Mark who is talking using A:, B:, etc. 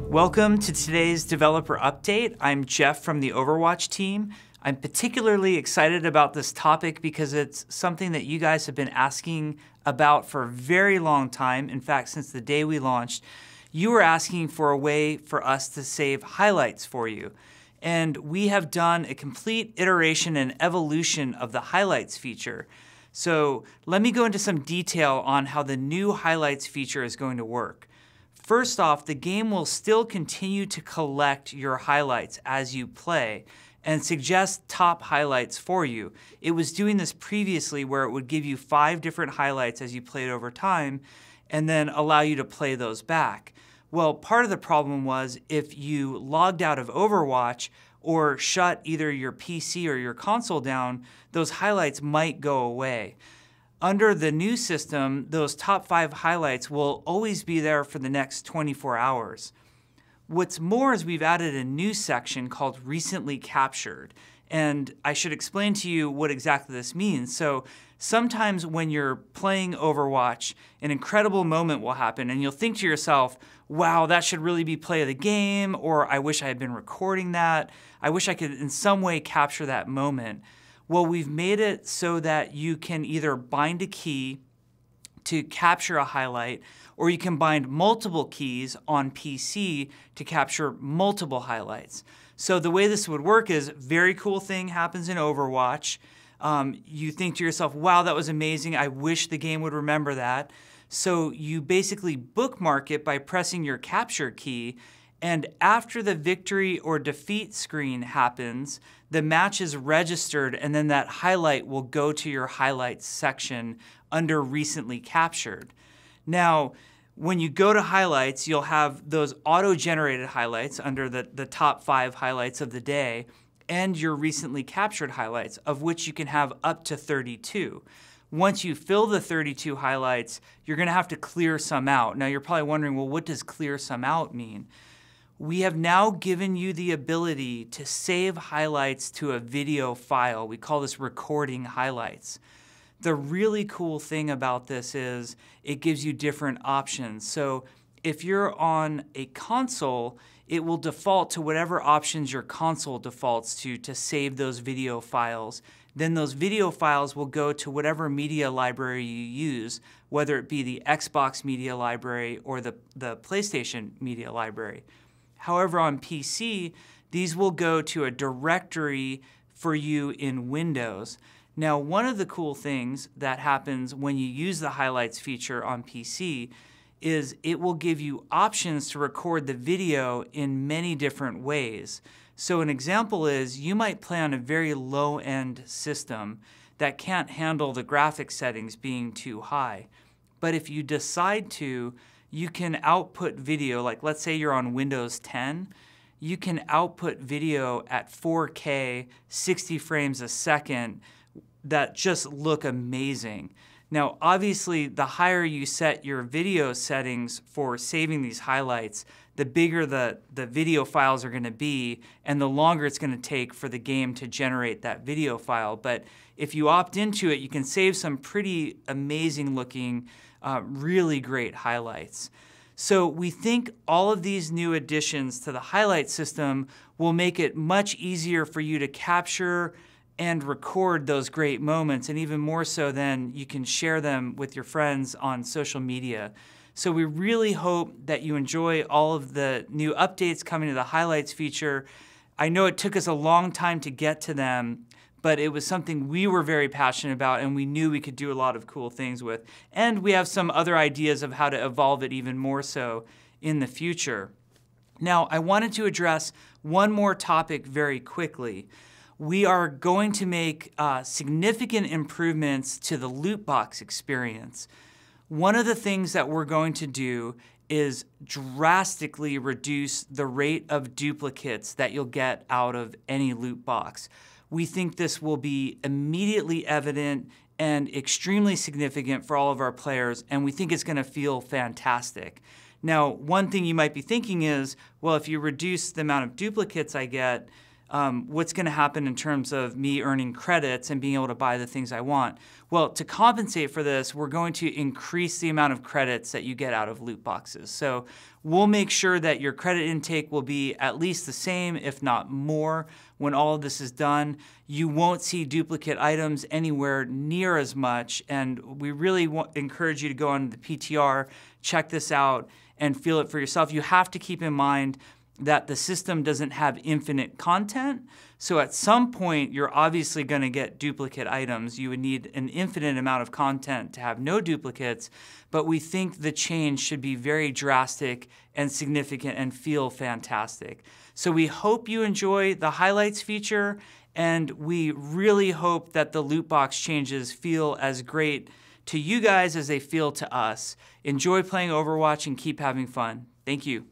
A: Welcome to today's developer update. I'm Jeff from the Overwatch team. I'm particularly excited about this topic because it's something that you guys have been asking about for a very long time. In fact, since the day we launched, you were asking for a way for us to save highlights for you. And we have done a complete iteration and evolution of the highlights feature. So let me go into some detail on how the new highlights feature is going to work. First off, the game will still continue to collect your highlights as you play and suggest top highlights for you. It was doing this previously where it would give you 5 different highlights as you played over time and then allow you to play those back. Well, part of the problem was if you logged out of Overwatch or shut either your PC or your console down, those highlights might go away. Under the new system, those top 5 highlights will always be there for the next 24 hours. What's more is we've added a new section called Recently Captured. And I should explain to you what exactly this means. So sometimes when you're playing Overwatch, an incredible moment will happen and you'll think to yourself, wow, that should really be play of the game, or I wish I had been recording that. I wish I could in some way capture that moment. Well, we've made it so that you can either bind a key to capture a highlight, or you can bind multiple keys on PC to capture multiple highlights. So the way this would work is, very cool thing happens in Overwatch. You think to yourself, wow, that was amazing. I wish the game would remember that. So you basically bookmark it by pressing your capture key, and after the victory or defeat screen happens, the match is registered and then that highlight will go to your highlights section under Recently Captured. Now, when you go to highlights, you'll have those auto-generated highlights under the top 5 highlights of the day and your recently captured highlights, of which you can have up to 32. Once you fill the 32 highlights, you're gonna have to clear some out. Now you're probably wondering, well, what does clear some out mean? We have now given you the ability to save highlights to a video file. We call this recording highlights. The really cool thing about this is it gives you different options. So if you're on a console, it will default to whatever options your console defaults to save those video files. Then those video files will go to whatever media library you use, whether it be the Xbox media library or the PlayStation media library. However, on PC, these will go to a directory for you in Windows. Now, one of the cool things that happens when you use the highlights feature on PC is it will give you options to record the video in many different ways. So an example is you might play on a very low-end system that can't handle the graphics settings being too high. But if you decide to, you can output video, like let's say you're on Windows 10, you can output video at 4K, 60 frames a second that just look amazing. Now, obviously, the higher you set your video settings for saving these highlights, the bigger the video files are gonna be and the longer it's gonna take for the game to generate that video file. But if you opt into it, you can save some pretty amazing looking, really great highlights. So we think all of these new additions to the highlight system will make it much easier for you to capture and record those great moments, and even more so then you can share them with your friends on social media. So we really hope that you enjoy all of the new updates coming to the highlights feature. I know it took us a long time to get to them, but it was something we were very passionate about and we knew we could do a lot of cool things with. And we have some other ideas of how to evolve it even more so in the future. Now, I wanted to address one more topic very quickly. We are going to make significant improvements to the loot box experience. One of the things that we're going to do is drastically reduce the rate of duplicates that you'll get out of any loot box. We think this will be immediately evident and extremely significant for all of our players, and we think it's going to feel fantastic. Now, one thing you might be thinking is, well, if you reduce the amount of duplicates I get, what's going to happen in terms of me earning credits and being able to buy the things I want? Well, to compensate for this, we're going to increase the amount of credits that you get out of loot boxes. So we'll make sure that your credit intake will be at least the same, if not more, when all of this is done. You won't see duplicate items anywhere near as much, and we really encourage you to go on the PTR, check this out, and feel it for yourself. You have to keep in mind that the system doesn't have infinite content. So at some point, you're obviously going to get duplicate items. You would need an infinite amount of content to have no duplicates, but we think the change should be very drastic and significant and feel fantastic. So we hope you enjoy the highlights feature, and we really hope that the loot box changes feel as great to you guys as they feel to us. Enjoy playing Overwatch and keep having fun. Thank you.